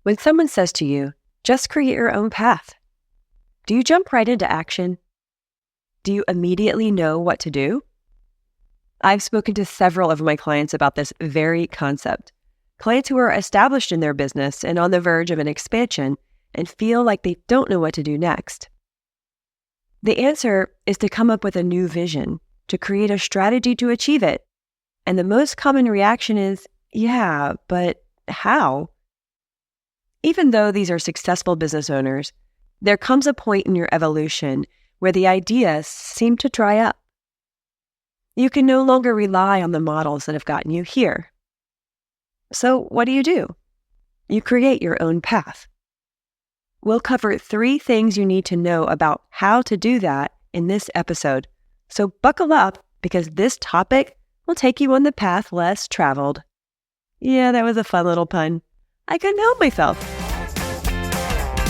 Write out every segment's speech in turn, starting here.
When someone says to you, just create your own path, do you jump right into action? Do you immediately know what to do? I've spoken to several of my clients about this very concept. Clients who are established in their business and on the verge of an expansion and feel like they don't know what to do next. The answer is to come up with a new vision, to create a strategy to achieve it. And the most common reaction is, yeah, but how? Even though these are successful business owners, there comes a point in your evolution where the ideas seem to dry up. You can no longer rely on the models that have gotten you here. So what do? You create your own path. We'll cover 3 things you need to know about how to do that in this episode. So buckle up, because this topic will take you on the path less traveled. Yeah, that was a fun little pun. I couldn't help myself.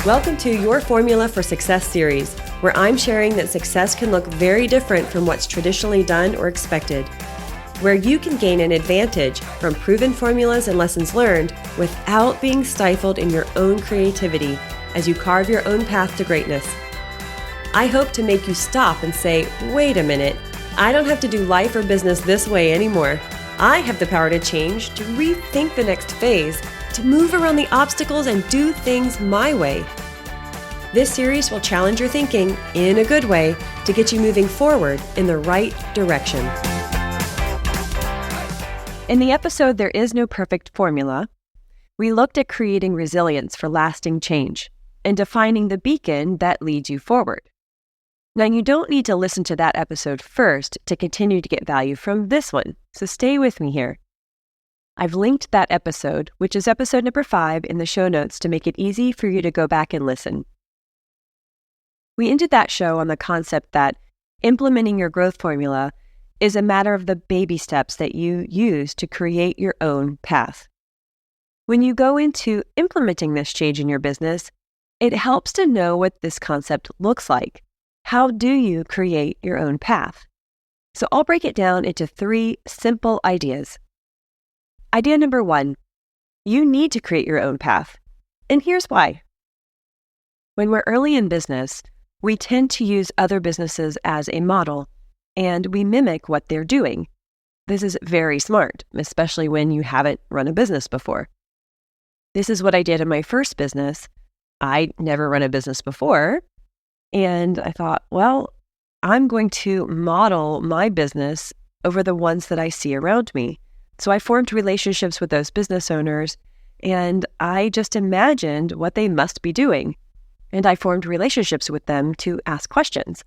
Welcome to Your Formula for Success series, where I'm sharing that success can look very different from what's traditionally done or expected, where you can gain an advantage from proven formulas and lessons learned without being stifled in your own creativity as you carve your own path to greatness. I hope to make you stop and say, wait a minute, I don't have to do life or business this way anymore. I have the power to change, to rethink the next phase, to move around the obstacles and do things my way. This series will challenge your thinking in a good way to get you moving forward in the right direction. In the episode, There Is No Perfect Formula, we looked at creating resilience for lasting change and defining the beacon that leads you forward. Now, you don't need to listen to that episode first to continue to get value from this one, so stay with me here. I've linked that episode, which is episode number 5, in the show notes to make it easy for you to go back and listen. We ended that show on the concept that implementing your growth formula is a matter of the baby steps that you use to create your own path. When you go into implementing this change in your business, it helps to know what this concept looks like. How do you create your own path? So I'll break it down into 3 simple ideas. Idea number 1, you need to create your own path. And here's why. When we're early in business, we tend to use other businesses as a model, and we mimic what they're doing. This is very smart, especially when you haven't run a business before. This is what I did in my first business. I'd never run a business before, and I thought, well, I'm going to model my business over the ones that I see around me. So I formed relationships with those business owners, and I just imagined what they must be doing. And I formed relationships with them to ask questions.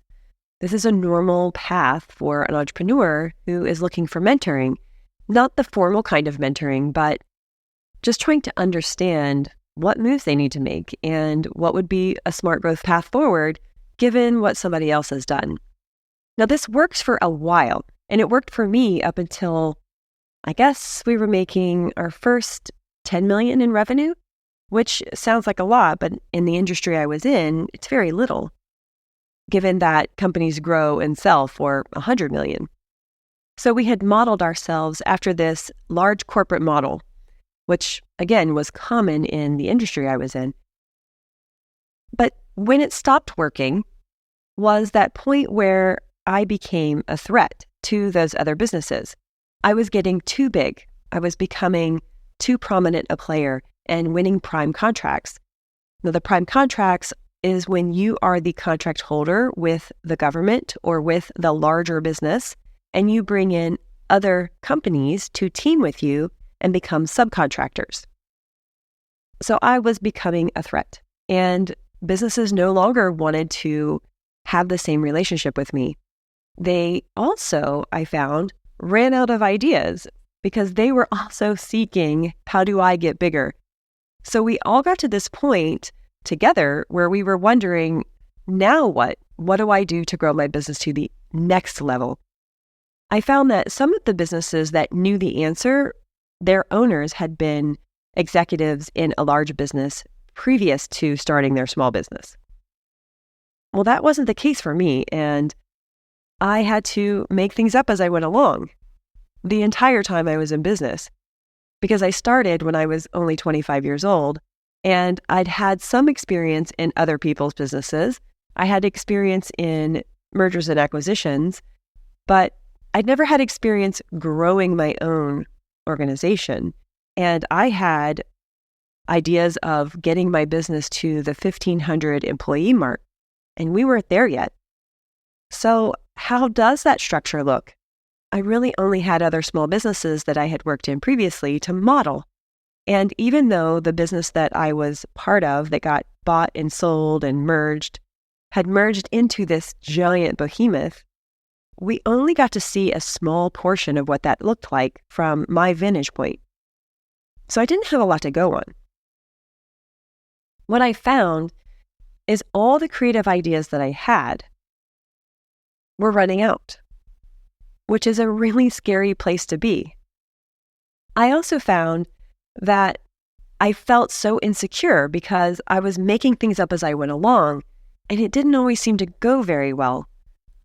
This is a normal path for an entrepreneur who is looking for mentoring, not the formal kind of mentoring, but just trying to understand what moves they need to make and what would be a smart growth path forward given what somebody else has done. Now, this works for a while, and it worked for me up until, I guess, we were making our first 10 million in revenue, which sounds like a lot, but in the industry I was in, it's very little, given that companies grow and sell for 100 million. So we had modeled ourselves after this large corporate model, which again was common in the industry I was in. But when it stopped working was that point where I became a threat to those other businesses. I was getting too big. I was becoming too prominent a player and winning prime contracts. Now, the prime contracts is when you are the contract holder with the government or with the larger business, and you bring in other companies to team with you and become subcontractors. So I was becoming a threat, and businesses no longer wanted to have the same relationship with me. They also, I found, ran out of ideas because they were also seeking, how do I get bigger? So we all got to this point together where we were wondering, now what? What do I do to grow my business to the next level? I found that some of the businesses that knew the answer, their owners had been executives in a large business previous to starting their small business. Well, that wasn't the case for me, and I had to make things up as I went along the entire time I was in business, because I started when I was only 25 years old, And I'd had some experience in other people's businesses. I had experience in mergers and acquisitions, but I'd never had experience growing my own organization. And I had ideas of getting my business to the 1,500 employee mark, and we weren't there yet. So how does that structure look? I really only had other small businesses that I had worked in previously to model. And even though the business that I was part of that got bought and sold and merged had merged into this giant behemoth, we only got to see a small portion of what that looked like from my vantage point. So I didn't have a lot to go on. What I found is all the creative ideas that I had were running out, which is a really scary place to be. I also found that I felt so insecure because I was making things up as I went along, and it didn't always seem to go very well.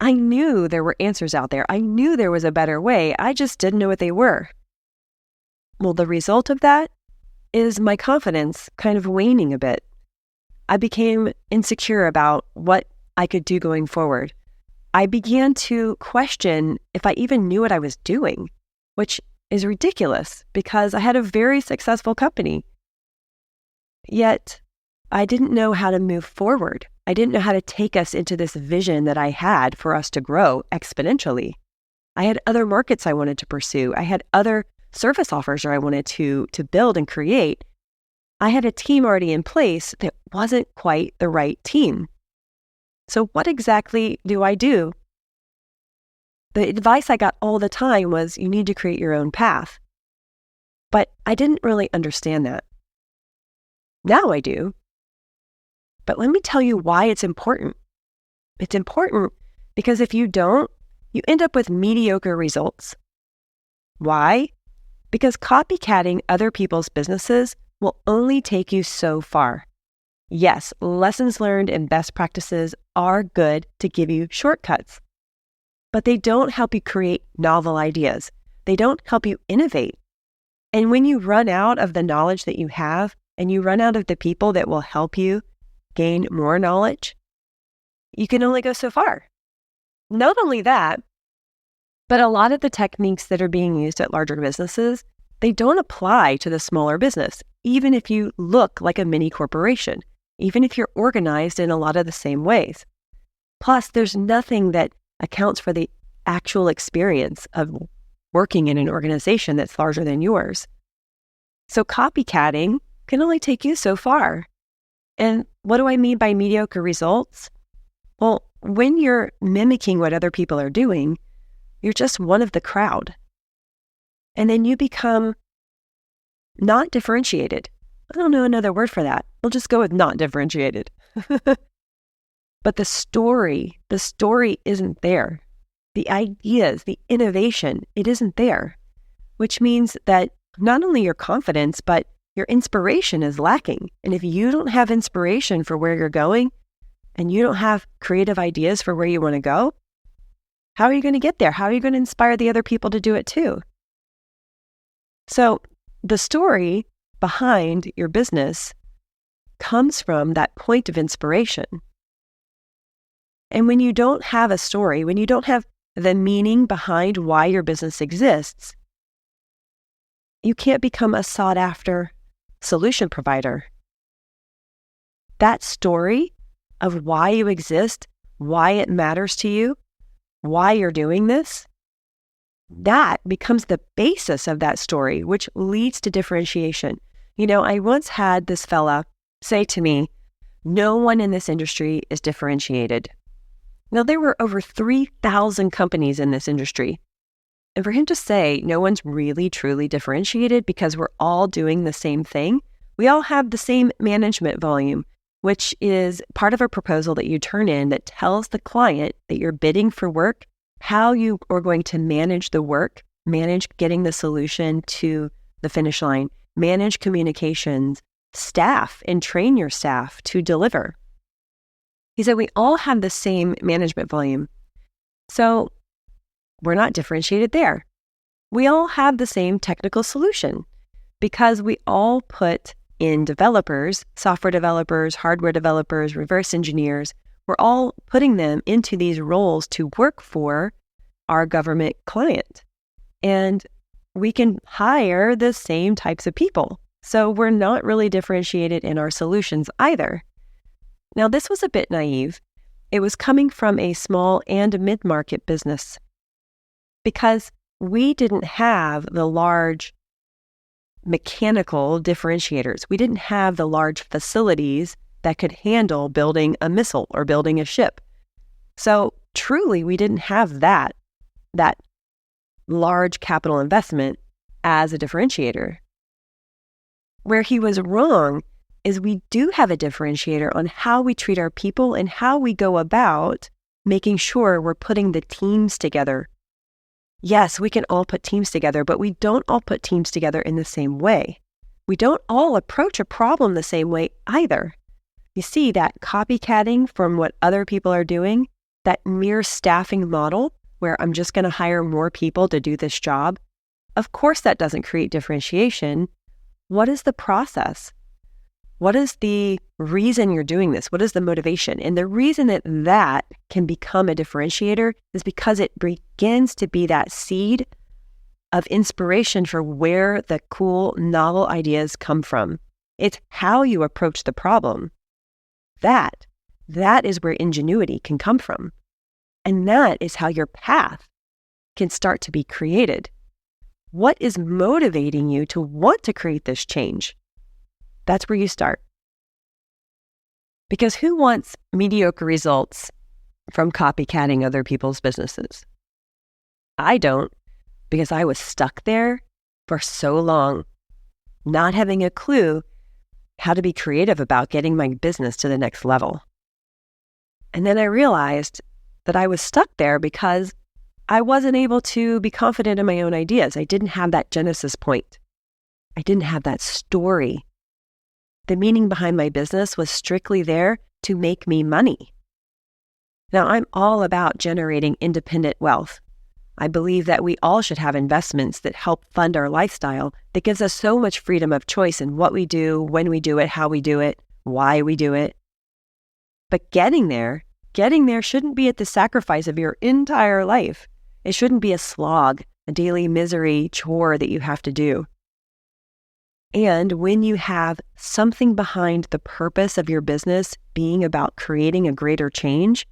I knew there were answers out there. I knew there was a better way. I just didn't know what they were. Well, the result of that is my confidence kind of waning a bit. I became insecure about what I could do going forward. I began to question if I even knew what I was doing, which is ridiculous because I had a very successful company. Yet, I didn't know how to move forward. I didn't know how to take us into this vision that I had for us to grow exponentially. I had other markets I wanted to pursue. I had other service offers that I wanted to build and create. I had a team already in place that wasn't quite the right team. So what exactly do I do? The advice I got all the time was you need to create your own path. But I didn't really understand that. Now I do. But let me tell you why it's important. It's important because if you don't, you end up with mediocre results. Why? Because copycatting other people's businesses will only take you so far. Yes, lessons learned and best practices are good to give you shortcuts, but they don't help you create novel ideas. They don't help you innovate. And when you run out of the knowledge that you have and you run out of the people that will help you gain more knowledge, you can only go so far. Not only that, but a lot of the techniques that are being used at larger businesses, they don't apply to the smaller business, even if you look like a mini corporation, even if you're organized in a lot of the same ways. Plus, there's nothing that accounts for the actual experience of working in an organization that's larger than yours. So copycatting can only take you so far. And what do I mean by mediocre results? Well, when you're mimicking what other people are doing, you're just one of the crowd. And then you become not differentiated. I don't know another word for that. We'll just go with not differentiated. But the story isn't there. The ideas, the innovation, it isn't there, which means that not only your confidence, but your inspiration is lacking. And if you don't have inspiration for where you're going, and you don't have creative ideas for where you want to go, how are you going to get there? How are you going to inspire the other people to do it too? So the story behind your business comes from that point of inspiration. And when you don't have a story, when you don't have the meaning behind why your business exists, you can't become a sought-after solution provider. That story of why you exist, why it matters to you, why you're doing this, that becomes the basis of that story, which leads to differentiation. You know, I once had this fella say to me, no one in this industry is differentiated. Now, there were over 3,000 companies in this industry. And for him to say no one's really, truly differentiated because we're all doing the same thing, we all have the same management volume, which is part of a proposal that you turn in that tells the client that you're bidding for work, how you are going to manage the work, manage getting the solution to the finish line, manage communications, staff, and train your staff to deliver. He said we all have the same management volume. So we're not differentiated there. We all have the same technical solution because we all put in developers, software developers, hardware developers, reverse engineers. We're all putting them into these roles to work for our government client. And we can hire the same types of people. So we're not really differentiated in our solutions either. Now, this was a bit naive. It was coming from a small and mid-market business because we didn't have the large mechanical differentiators. We didn't have the large facilities that could handle building a missile or building a ship. So truly, we didn't have that large capital investment as a differentiator. Where he was wrong is we do have a differentiator on how we treat our people and how we go about making sure we're putting the teams together. Yes, we can all put teams together, but we don't all put teams together in the same way. We don't all approach a problem the same way either. You see that copycatting from what other people are doing, that mere staffing model where I'm just going to hire more people to do this job. Of course, that doesn't create differentiation. What is the process? What is the reason you're doing this? What is the motivation? And the reason that can become a differentiator is because it begins to be that seed of inspiration for where the cool, novel ideas come from. It's how you approach the problem. That is where ingenuity can come from. And that is how your path can start to be created. What is motivating you to want to create this change? That's where you start. Because who wants mediocre results from copycatting other people's businesses? I don't, because I was stuck there for so long, not having a clue how to be creative about getting my business to the next level. And then I realized that I was stuck there because I wasn't able to be confident in my own ideas. I didn't have that genesis point. I didn't have that story. The meaning behind my business was strictly there to make me money. Now, I'm all about generating independent wealth. I believe that we all should have investments that help fund our lifestyle that gives us so much freedom of choice in what we do, when we do it, how we do it, why we do it. But getting there shouldn't be at the sacrifice of your entire life. It shouldn't be a slog, a daily misery chore that you have to do. And when you have something behind the purpose of your business being about creating a greater change,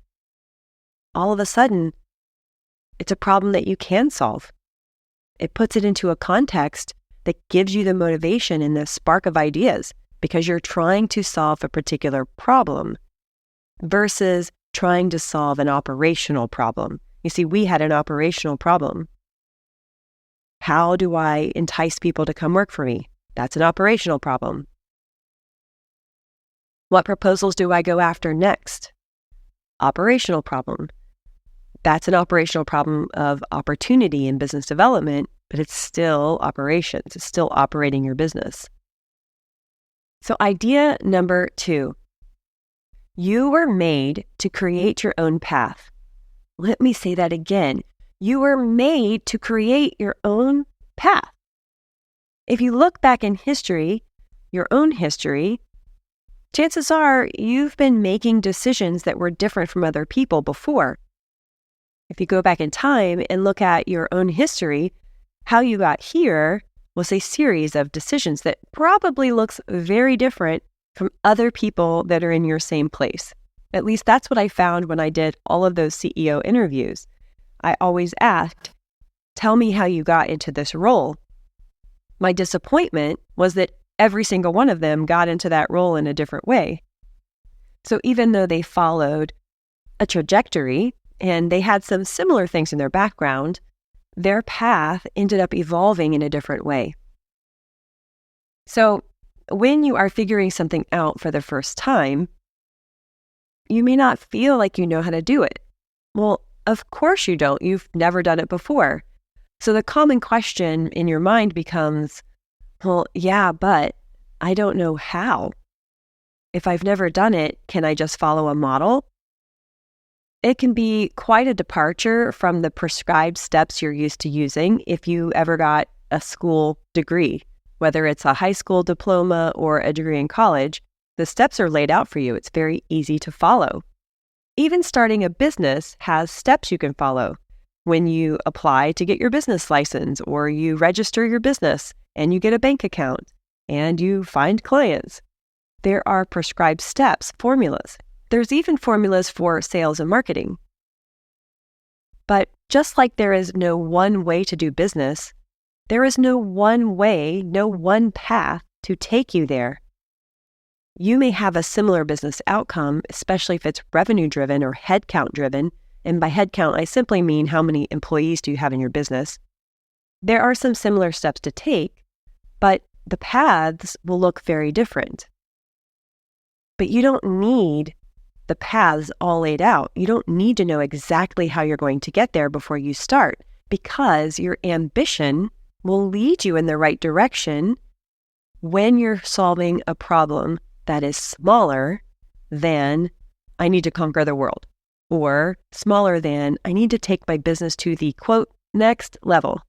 all of a sudden, it's a problem that you can solve. It puts it into a context that gives you the motivation and the spark of ideas because you're trying to solve a particular problem versus trying to solve an operational problem. You see, we had an operational problem. How do I entice people to come work for me? That's an operational problem. What proposals do I go after next? Operational problem. That's an operational problem of opportunity in business development, but it's still operations. It's still operating your business. So idea number 2, you were made to create your own path. Let me say that again. You were made to create your own path. If you look back in history, your own history, chances are you've been making decisions that were different from other people before. If you go back in time and look at your own history, how you got here was a series of decisions that probably looks very different from other people that are in your same place. At least that's what I found when I did all of those CEO interviews. I always asked, tell me how you got into this role. My disappointment was that every single one of them got into that role in a different way. So even though they followed a trajectory and they had some similar things in their background, their path ended up evolving in a different way. So when you are figuring something out for the first time, you may not feel like you know how to do it. Well, of course you don't. You've never done it before. So the common question in your mind becomes, well, yeah, but I don't know how. If I've never done it, can I just follow a model? It can be quite a departure from the prescribed steps you're used to using if you ever got a school degree. Whether it's a high school diploma or a degree in college, the steps are laid out for you. It's very easy to follow. Even starting a business has steps you can follow. When you apply to get your business license, or you register your business and you get a bank account and you find clients, there are prescribed steps, formulas. There's even formulas for sales and marketing. But just like there is no one way to do business, there is no one way, no one path to take you there. You may have a similar business outcome, especially if it's revenue-driven or headcount-driven. And by headcount, I simply mean how many employees do you have in your business. There are some similar steps to take, but the paths will look very different. But you don't need the paths all laid out. You don't need to know exactly how you're going to get there before you start, because your ambition will lead you in the right direction when you're solving a problem that is smaller than I need to conquer the world, or smaller than I need to take my business to the quote next level,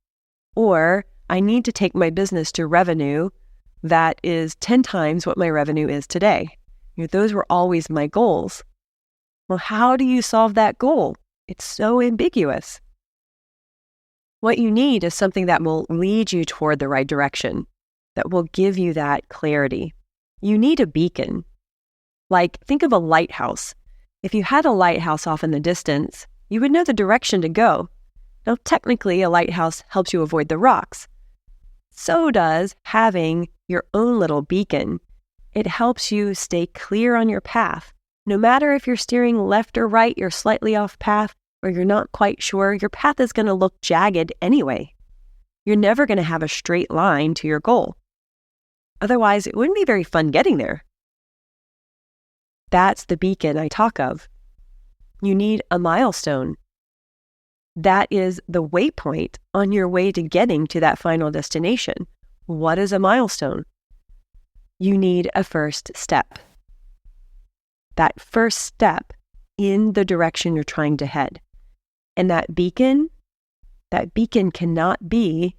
or I need to take my business to revenue that is 10 times what my revenue is today. Those were always my goals. Well, how do you solve that goal? It's so ambiguous. What you need is something that will lead you toward the right direction, that will give you that clarity. You need a beacon. Like, think of a lighthouse. If you had a lighthouse off in the distance, you would know the direction to go. Now, technically, a lighthouse helps you avoid the rocks. So does having your own little beacon. It helps you stay clear on your path. No matter if you're steering left or right, you're slightly off path, or you're not quite sure, your path is going to look jagged anyway. You're never going to have a straight line to your goal. Otherwise, it wouldn't be very fun getting there. That's the beacon I talk of. You need a milestone. That is the waypoint on your way to getting to that final destination. What is a milestone? You need a first step. That first step in the direction you're trying to head. And that beacon cannot be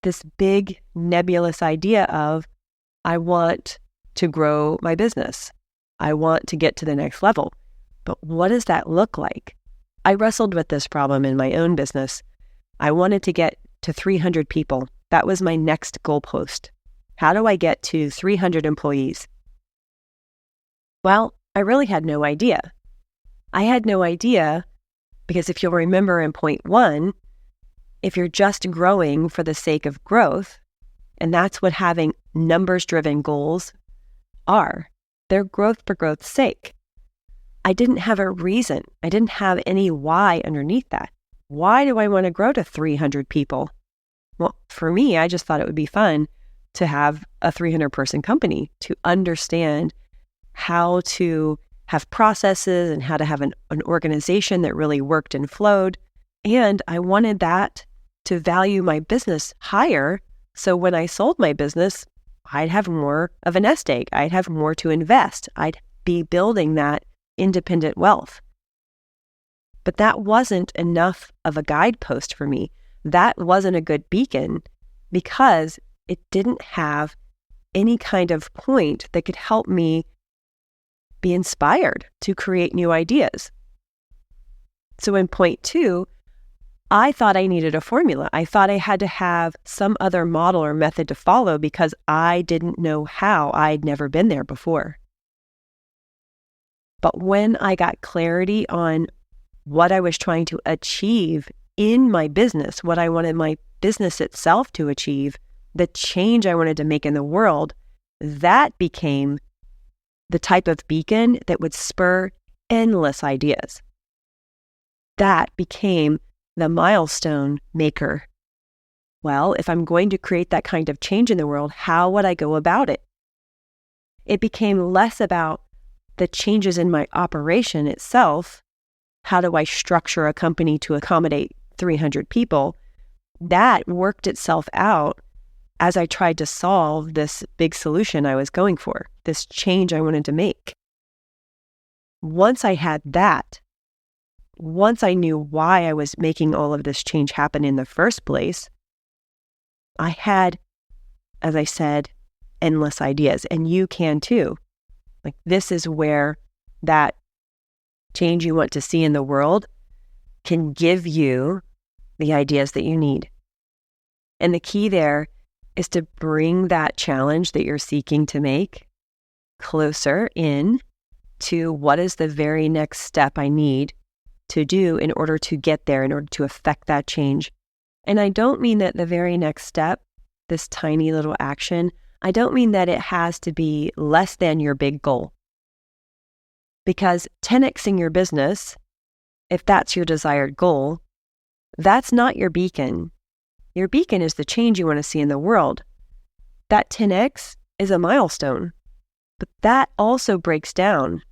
this big nebulous idea of, I want to grow my business. I want to get to the next level. But what does that look like? I wrestled with this problem in my own business. I wanted to get to 300 people. That was my next goalpost. How do I get to 300 employees? Well, I really had no idea. I had no idea because if you'll remember in point 1, if you're just growing for the sake of growth, and that's what having numbers-driven goals are, they're growth for growth's sake. I didn't have a reason. I didn't have any why underneath that. Why do I want to grow to 300 people? Well, for me, I just thought it would be fun to have a 300-person company, to understand how to have processes and how to have an organization that really worked and flowed. And I wanted that to value my business higher. So when I sold my business, I'd have more of a nest egg. I'd have more to invest. I'd be building that independent wealth. But that wasn't enough of a guidepost for me. That wasn't a good beacon because it didn't have any kind of point that could help me be inspired to create new ideas. So in point 2, I thought I needed a formula. I thought I had to have some other model or method to follow because I didn't know how. I'd never been there before. But when I got clarity on what I was trying to achieve in my business, what I wanted my business itself to achieve, the change I wanted to make in the world, that became the type of beacon that would spur endless ideas. That became the milestone maker. Well, if I'm going to create that kind of change in the world, how would I go about it? It became less about the changes in my operation itself. How do I structure a company to accommodate 300 people? That worked itself out as I tried to solve this big solution I was going for, this change I wanted to make. Once I had that, once I knew why I was making all of this change happen in the first place, I had as I said, endless ideas, and you can too. Like, this is where that change you want to see in the world can give you the ideas that you need. And the key there is to bring that challenge that you're seeking to make closer in to what is the very next step I need to do in order to get there, in order to affect that change. And I don't mean that the very next step, this tiny little action, I don't mean that it has to be less than your big goal. Because 10xing your business, if that's your desired goal, that's not your beacon. Your beacon is the change you want to see in the world. That 10x is a milestone, but that also breaks down.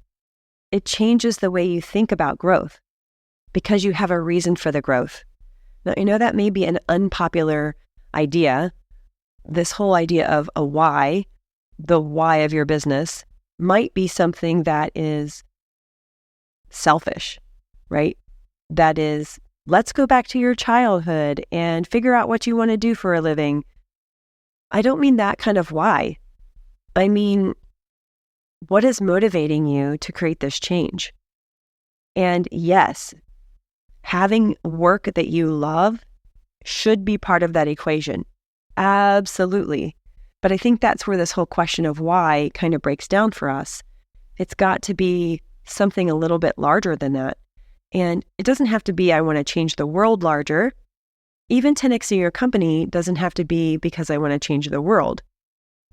It changes the way you think about growth because you have a reason for the growth. Now, I know that may be an unpopular idea. This whole idea of a why, the why of your business, might be something that is selfish, right? That is, let's go back to your childhood and figure out what you want to do for a living. I don't mean that kind of why. I mean, what is motivating you to create this change? And yes, having work that you love should be part of that equation. Absolutely. But I think that's where this whole question of why kind of breaks down for us. It's got to be something a little bit larger than that. And it doesn't have to be, I want to change the world larger. Even 10xing your company doesn't have to be because I want to change the world.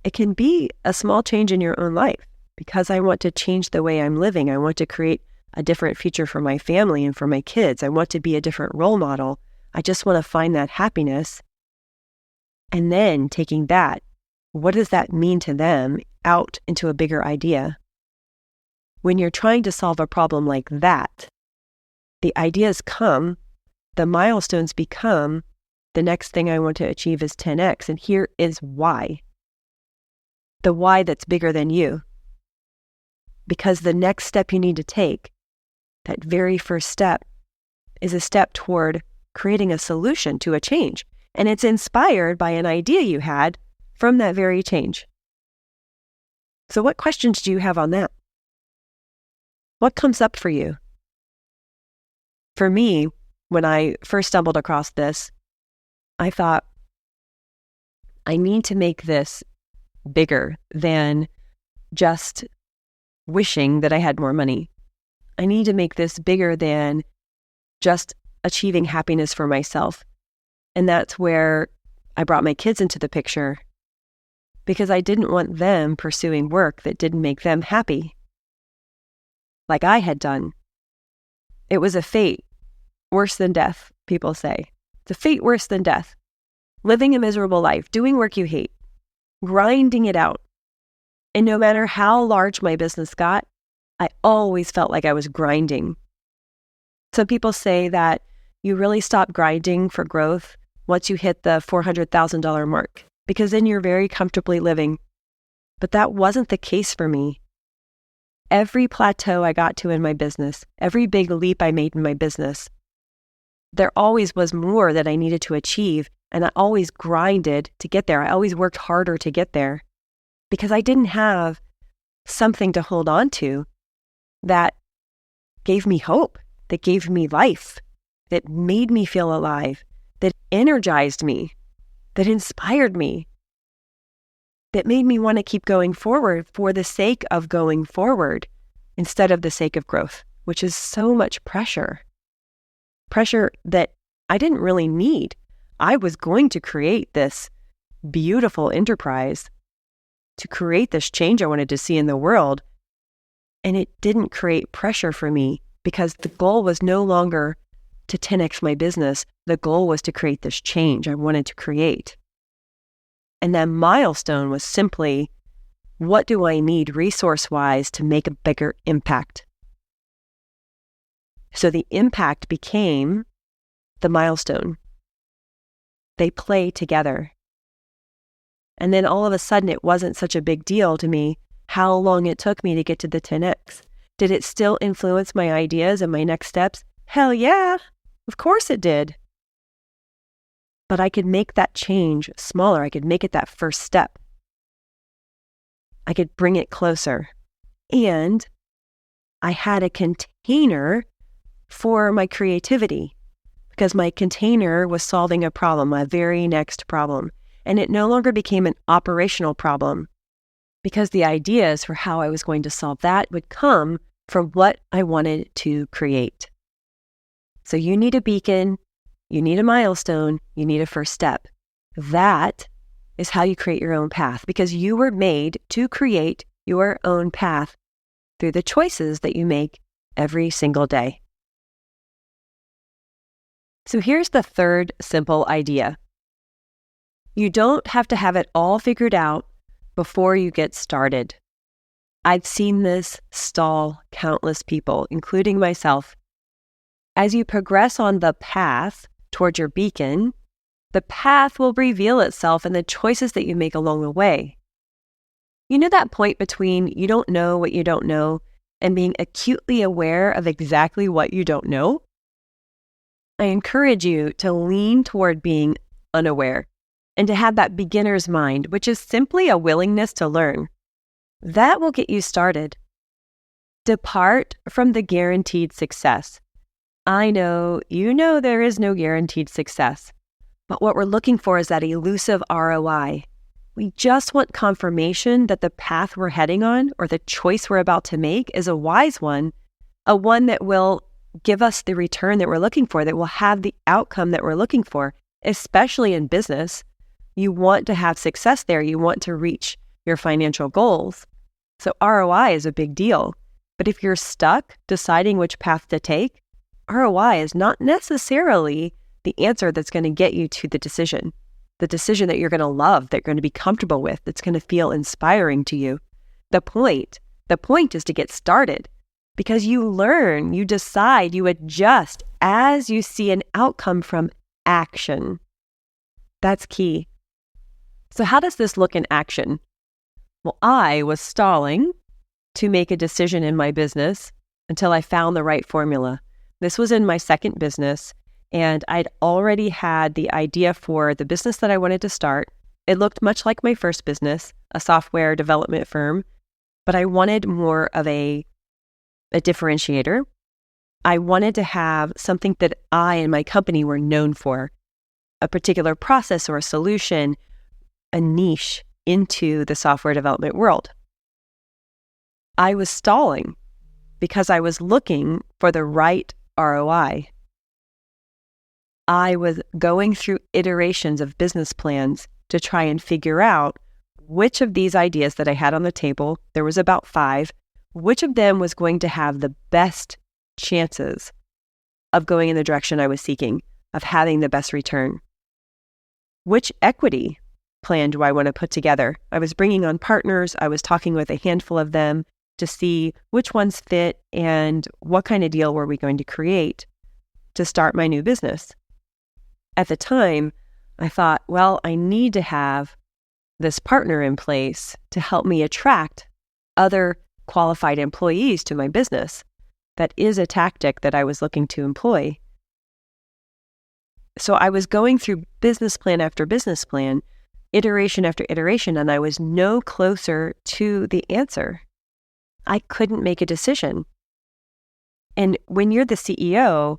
It can be a small change in your own life because I want to change the way I'm living. I want to create a different future for my family and for my kids. I want to be a different role model. I just want to find that happiness. And then taking that, what does that mean to them, out into a bigger idea? When you're trying to solve a problem like that, the ideas come, the milestones become, the next thing I want to achieve is 10x. And here is why. The why that's bigger than you. Because the next step you need to take, that very first step, is a step toward creating a solution to a change. And it's inspired by an idea you had from that very change. So what questions do you have on that? What comes up for you? For me, when I first stumbled across this, I thought, I need to make this bigger than just wishing that I had more money. I need to make this bigger than just achieving happiness for myself. And that's where I brought my kids into the picture because I didn't want them pursuing work that didn't make them happy, like I had done. It was a fate worse than death, people say. It's a fate worse than death. Living a miserable life, doing work you hate, grinding it out. And no matter how large my business got, I always felt like I was grinding. Some people say that you really stop grinding for growth once you hit the $400,000 mark, because then you're very comfortably living. But that wasn't the case for me. Every plateau I got to in my business, every big leap I made in my business, there always was more that I needed to achieve, and I always grinded to get there. I always worked harder to get there because I didn't have something to hold on to that gave me hope, that gave me life, that made me feel alive, that energized me, that inspired me, that made me want to keep going forward for the sake of going forward instead of the sake of growth, which is so much pressure. Pressure that I didn't really need. I was going to create this beautiful enterprise, to create this change I wanted to see in the world, and it didn't create pressure for me because the goal was no longer to 10x my business. The goal was to create this change I wanted to create. And that milestone was simply, what do I need resource-wise to make a bigger impact? So the impact became the milestone. They play together. And then all of a sudden, it wasn't such a big deal to me how long it took me to get to the 10x. Did it still influence my ideas and my next steps? Hell yeah, of course it did. but I could make that change smaller. I could make it that first step. I could bring it closer. And I had a container for my creativity because my container was solving a problem, my very next problem. And it no longer became an operational problem because the ideas for how I was going to solve that would come from what I wanted to create. So you need a beacon, you need a milestone, you need a first step. That is how you create your own path because you were made to create your own path through the choices that you make every single day. So here's the third simple idea. You don't have to have it all figured out before you get started. I've seen this stall countless people, including myself. As you progress on the path toward your beacon, the path will reveal itself in the choices that you make along the way. You know that point between you don't know what you don't know and being acutely aware of exactly what you don't know? I encourage you to lean toward being unaware and to have that beginner's mind, which is simply a willingness to learn. That will get you started. Depart from the guaranteed success. I know, you know there is no guaranteed success, but what we're looking for is that elusive ROI. We just want confirmation that the path we're heading on or the choice we're about to make is a wise one, a one that will give us the return that we're looking for, that will have the outcome that we're looking for, especially in business. You want to have success there. You want to reach your financial goals. So ROI is a big deal. But if you're stuck deciding which path to take, ROI is not necessarily the answer that's going to get you to the decision that you're going to love, that you're going to be comfortable with, that's going to feel inspiring to you. The point is to get started because you learn, you decide, you adjust as you see an outcome from action. That's key. So how does this look in action? Well, I was stalling to make a decision in my business until I found the right formula. This was in my second business, and I'd already had the idea for the business that I wanted to start. It looked much like my first business, a software development firm, but I wanted more of a differentiator. I wanted to have something that I and my company were known for, a particular process or a solution, a niche into the software development world. I was stalling because I was looking for the right ROI. I was going through iterations of business plans to try and figure out which of these ideas that I had on the table, there was about 5, which of them was going to have the best chances of going in the direction I was seeking, of having the best return. Which equity plan do I want to put together? I was bringing on partners. I was talking with a handful of them to see which ones fit and what kind of deal were we going to create to start my new business. At the time, I thought, well, I need to have this partner in place to help me attract other qualified employees to my business. That is a tactic that I was looking to employ. So I was going through business plan after business plan, iteration after iteration, and I was no closer to the answer. I couldn't make a decision. And when you're the CEO,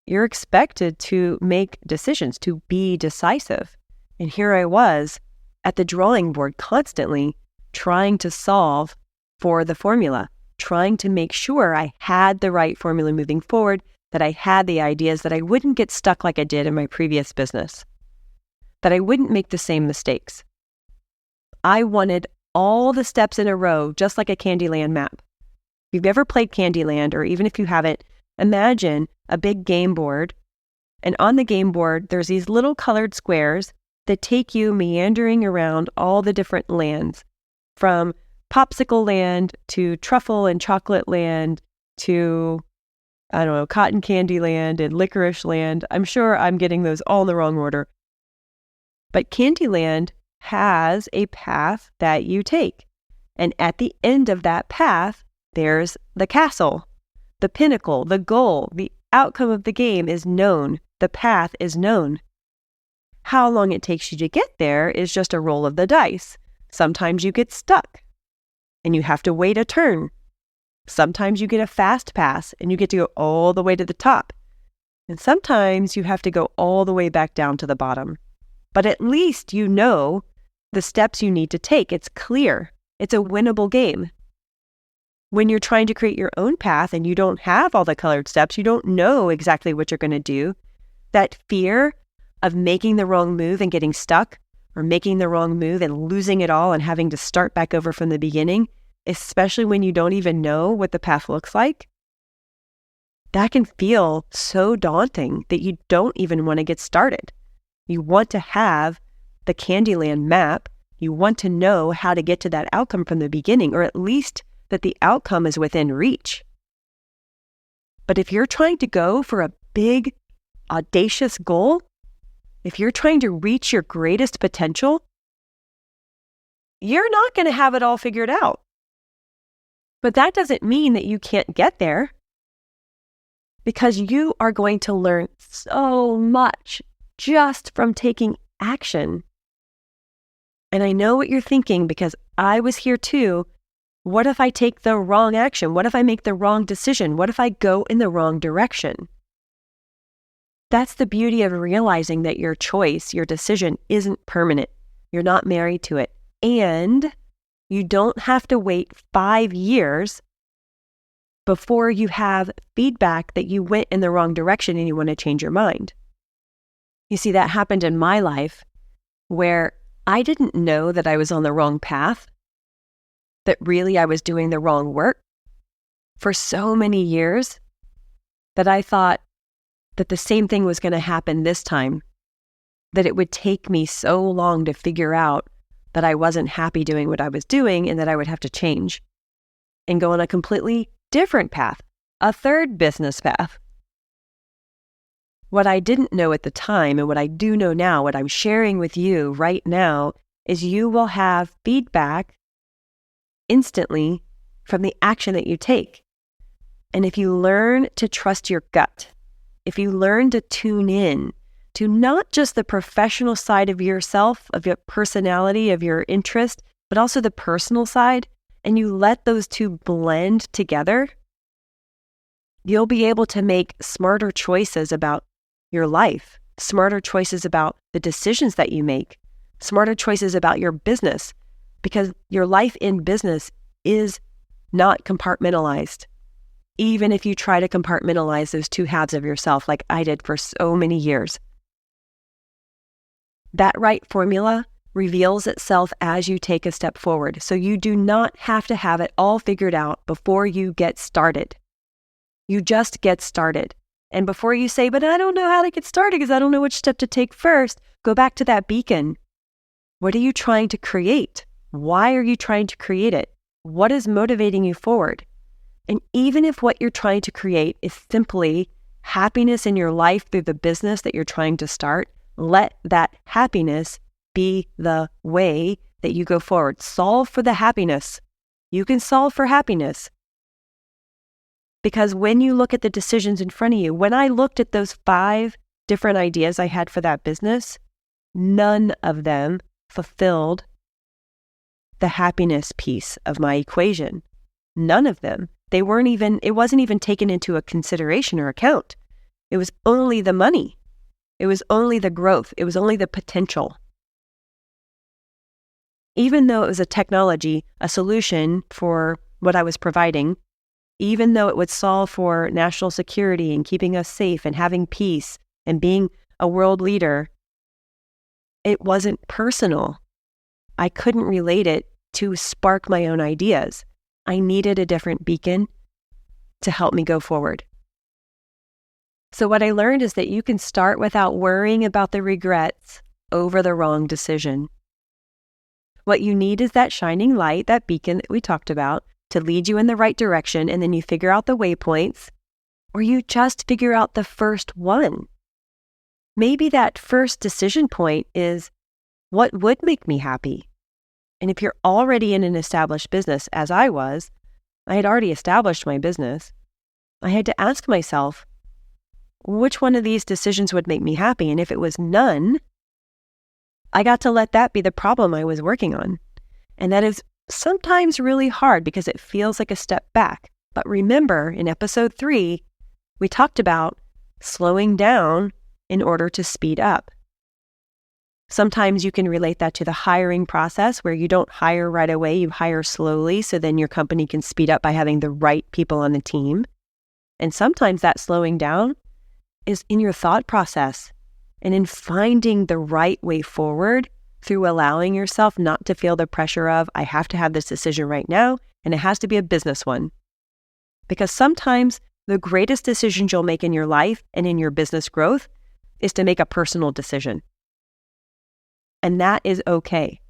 you're expected to make decisions, to be decisive. And here I was at the drawing board constantly trying to solve for the formula, trying to make sure I had the right formula moving forward, that I had the ideas, that I wouldn't get stuck like I did in my previous business, that I wouldn't make the same mistakes. I wanted all the steps in a row, just like a Candyland map. If you've ever played Candyland, or even if you haven't, imagine a big game board, and on the game board, there's these little colored squares that take you meandering around all the different lands, from popsicle land to truffle and chocolate land to, I don't know, cotton candy land and licorice land. I'm sure I'm getting those all in the wrong order. But Candyland has a path that you take. And at the end of that path, there's the castle, the pinnacle, the goal, the outcome of the game is known. The path is known. how long it takes you to get there is just a roll of the dice. Sometimes you get stuck and you have to wait a turn. Sometimes you get a fast pass and you get to go all the way to the top. And sometimes you have to go all the way back down to the bottom. But at least you know the steps you need to take. It's clear. It's a winnable game. When you're trying to create your own path and you don't have all the colored steps, you don't know exactly what you're going to do, that fear of making the wrong move and getting stuck, or making the wrong move and losing it all and having to start back over from the beginning, especially when you don't even know what the path looks like, that can feel so daunting that you don't even want to get started. You want to have the Candyland map. You want to know how to get to that outcome from the beginning, or at least that the outcome is within reach. But if you're trying to go for a big, audacious goal, if you're trying to reach your greatest potential, you're not going to have it all figured out. But that doesn't mean that you can't get there, because you are going to learn so much just from taking action. And I know what you're thinking, because I was here too. What if I take the wrong action? What if I make the wrong decision? What if I go in the wrong direction? That's the beauty of realizing that your choice, your decision, isn't permanent. You're not married to it. And you don't have to wait 5 years before you have feedback that you went in the wrong direction and you want to change your mind. You see, that happened in my life where I didn't know that I was on the wrong path, that really I was doing the wrong work for so many years that I thought that the same thing was going to happen this time, that it would take me so long to figure out that I wasn't happy doing what I was doing and that I would have to change and go on a completely different path, a third business path. What I didn't know at the time and what I do know now, what I'm sharing with you right now, is you will have feedback instantly from the action that you take. And if you learn to trust your gut, if you learn to tune in to not just the professional side of yourself, of your personality, of your interest, but also the personal side, and you let those two blend together, you'll be able to make smarter choices about your life, smarter choices about the decisions that you make, smarter choices about your business, because your life in business is not compartmentalized. Even if you try to compartmentalize those two halves of yourself like I did for so many years. That right formula reveals itself as you take a step forward. So you do not have to have it all figured out before you get started. You just get started. And before you say, but I don't know how to get started because I don't know which step to take first, go back to that beacon. What are you trying to create? Why are you trying to create it? What is motivating you forward? And even if what you're trying to create is simply happiness in your life through the business that you're trying to start, let that happiness be the way that you go forward. Solve for the happiness. You can solve for happiness. Because when you look at the decisions in front of you, when I looked at those 5 different ideas I had for that business, none of them fulfilled the happiness piece of my equation. None of them. It wasn't even taken into a consideration or account. It was only the money. It was only the growth. It was only the potential. Even though it was a technology, a solution for what I was providing, even though it would solve for national security and keeping us safe and having peace and being a world leader, it wasn't personal. I couldn't relate it to spark my own ideas. I needed a different beacon to help me go forward. So what I learned is that you can start without worrying about the regrets over the wrong decision. What you need is that shining light, that beacon that we talked about, to lead you in the right direction, and then you figure out the waypoints, or you just figure out the first one. Maybe that first decision point is, what would make me happy? And if you're already in an established business, as I was, I had already established my business, I had to ask myself, which one of these decisions would make me happy? And if it was none, I got to let that be the problem I was working on. And that is sometimes really hard because it feels like a step back. But remember, in episode 3, we talked about slowing down in order to speed up. Sometimes you can relate that to the hiring process where you don't hire right away, you hire slowly so then your company can speed up by having the right people on the team. And sometimes that slowing down is in your thought process and in finding the right way forward through allowing yourself not to feel the pressure of, I have to have this decision right now, and it has to be a business one. Because sometimes the greatest decisions you'll make in your life and in your business growth is to make a personal decision. And that is okay.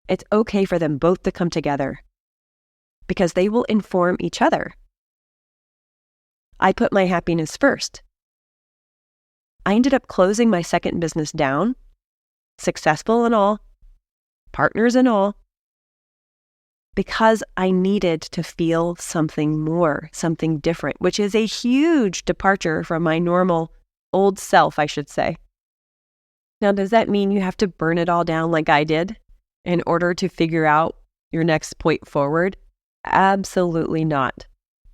It's okay for them both to come together because they will inform each other. I put my happiness first. I ended up closing my second business down, successful and all, partners and all, because I needed to feel something more, something different, which is a huge departure from my normal old self, I should say. Now, does that mean you have to burn it all down like I did in order to figure out your next point forward? Absolutely not.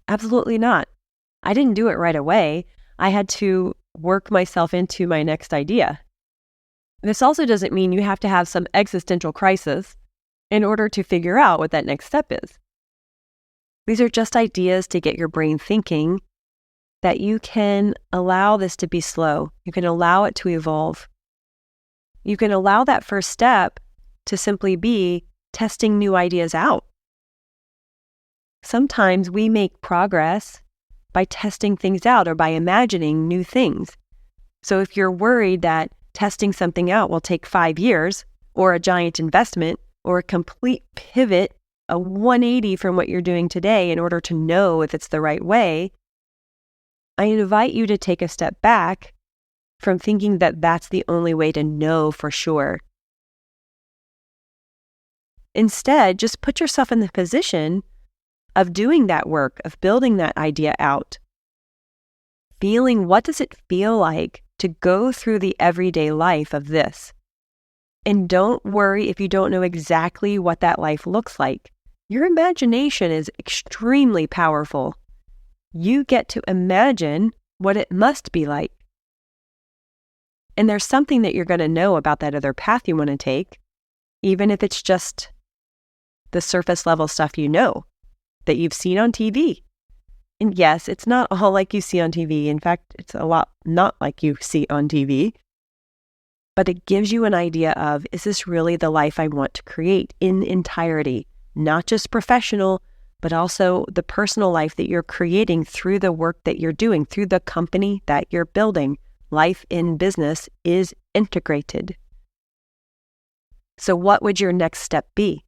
Absolutely not. I didn't do it right away. I had to work myself into my next idea. This also doesn't mean you have to have some existential crisis in order to figure out what that next step is. These are just ideas to get your brain thinking that you can allow this to be slow. You can allow it to evolve. You can allow that first step to simply be testing new ideas out. Sometimes we make progress by testing things out or by imagining new things. So if you're worried that testing something out will take 5 years or a giant investment or a complete pivot, a 180 from what you're doing today in order to know if it's the right way, I invite you to take a step back from thinking that that's the only way to know for sure. Instead, just put yourself in the position of doing that work, of building that idea out. Feeling, what does it feel like to go through the everyday life of this? And don't worry if you don't know exactly what that life looks like. Your imagination is extremely powerful. You get to imagine what it must be like. And there's something that you're going to know about that other path you want to take, even if it's just the surface level stuff you know that you've seen on TV. And yes, it's not all like you see on TV. In fact, it's a lot not like you see on TV. But it gives you an idea of, is this really the life I want to create in entirety? Not just professional, but also the personal life that you're creating through the work that you're doing, through the company that you're building. Life in business is integrated. So what would your next step be?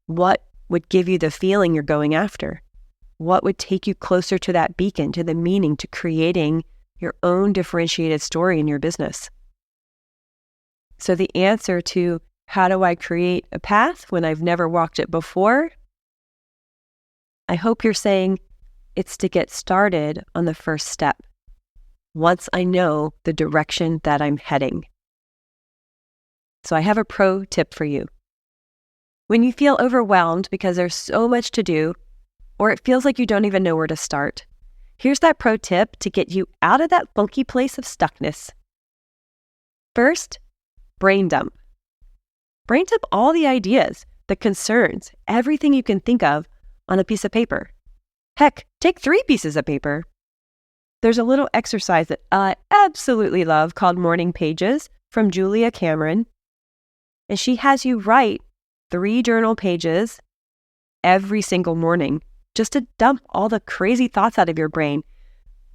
What would give you the feeling you're going after? What would take you closer to that beacon, to the meaning, to creating your own differentiated story in your business? So the answer to how do I create a path when I've never walked it before? I hope you're saying it's to get started on the first step. Once I know the direction that I'm heading. So I have a pro tip for you. When you feel overwhelmed because there's so much to do, or it feels like you don't even know where to start, here's that pro tip to get you out of that funky place of stuckness. First, brain dump. Brain dump all the ideas, the concerns, everything you can think of on a piece of paper. Heck, take 3 pieces of paper. There's a little exercise that I absolutely love called Morning Pages from Julia Cameron. And she has you write 3 journal pages every single morning just to dump all the crazy thoughts out of your brain,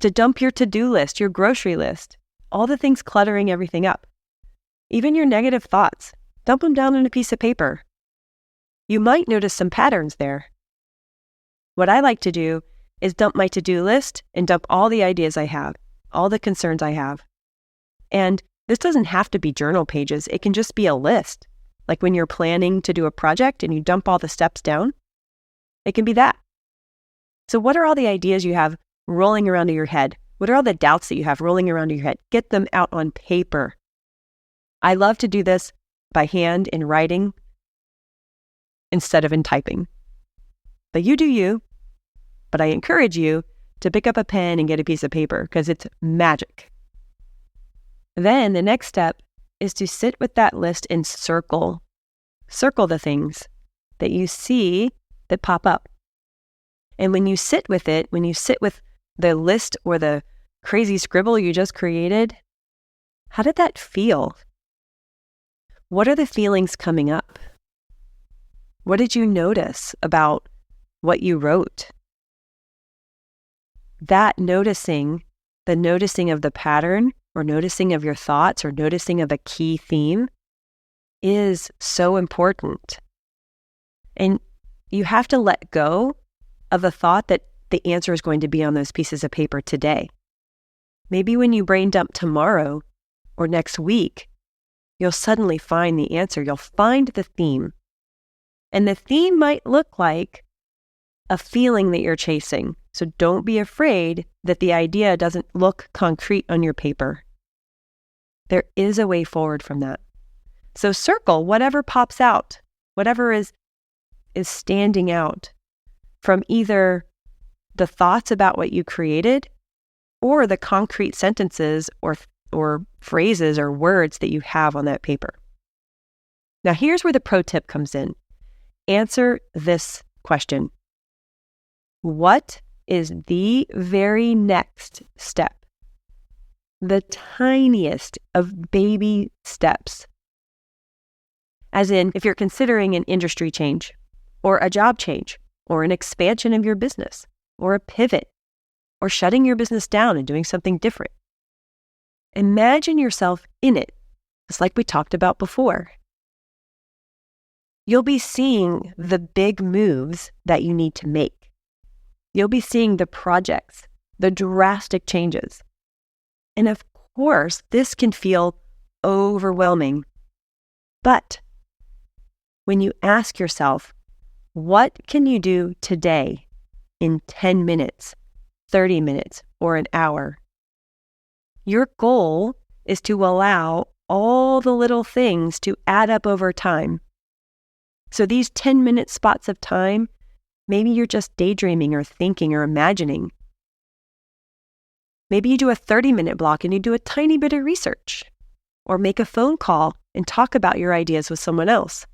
to dump your to-do list, your grocery list, all the things cluttering everything up. Even your negative thoughts, dump them down on a piece of paper. You might notice some patterns there. What I like to do is dump my to-do list and dump all the ideas I have, all the concerns I have. And this doesn't have to be journal pages. It can just be a list. Like when you're planning to do a project and you dump all the steps down, it can be that. So what are all the ideas you have rolling around in your head? What are all the doubts that you have rolling around in your head? Get them out on paper. I love to do this by hand in writing instead of in typing. But you do you, but I encourage you to pick up a pen and get a piece of paper because it's magic. Then the next step is to sit with that list and circle the things that you see that pop up. And when you sit with it, when you sit with the list or the crazy scribble you just created, how did that feel? What are the feelings coming up? What did you notice about what you wrote? That noticing, the noticing of the pattern or noticing of your thoughts or noticing of a key theme is so important. And you have to let go of the thought that the answer is going to be on those pieces of paper today. Maybe when you brain dump tomorrow or next week, you'll suddenly find the answer. You'll find the theme. And the theme might look like a feeling that you're chasing. So don't be afraid that the idea doesn't look concrete on your paper. There is a way forward from that. So circle whatever pops out, whatever is standing out from either the thoughts about what you created or the concrete sentences or phrases or words that you have on that paper. Now, here's where the pro tip comes in. Answer this question. What is the very next step? The tiniest of baby steps. As in, if you're considering an industry change, or a job change, or an expansion of your business, or a pivot, or shutting your business down and doing something different. Imagine yourself in it, just like we talked about before. You'll be seeing the big moves that you need to make. You'll be seeing the projects, the drastic changes. And of course, this can feel overwhelming. But when you ask yourself, what can you do today in 10 minutes, 30 minutes, or an hour? Your goal is to allow all the little things to add up over time. So these 10-minute spots of time, maybe you're just daydreaming or thinking or imagining. Maybe you do a 30-minute block and you do a tiny bit of research, or make a phone call and talk about your ideas with someone else.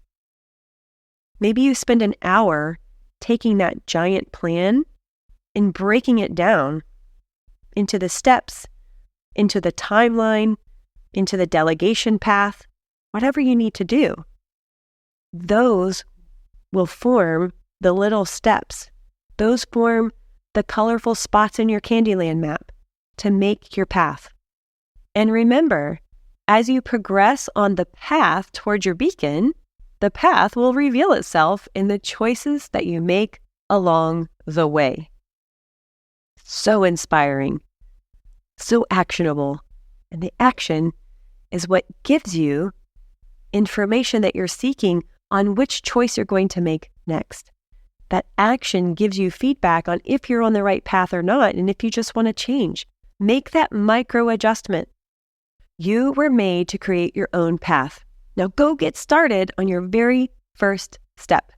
Maybe you spend an hour taking that giant plan and breaking it down into the steps, into the timeline, into the delegation path, whatever you need to do. Those will form the little steps. Those form the colorful spots in your Candyland map to make your path. And remember, as you progress on the path towards your beacon, the path will reveal itself in the choices that you make along the way. So inspiring, so actionable. And the action is what gives you information that you're seeking on which choice you're going to make next. That action gives you feedback on if you're on the right path or not, and if you just want to change. Make that micro adjustment. You were made to create your own path. Now go get started on your very first step.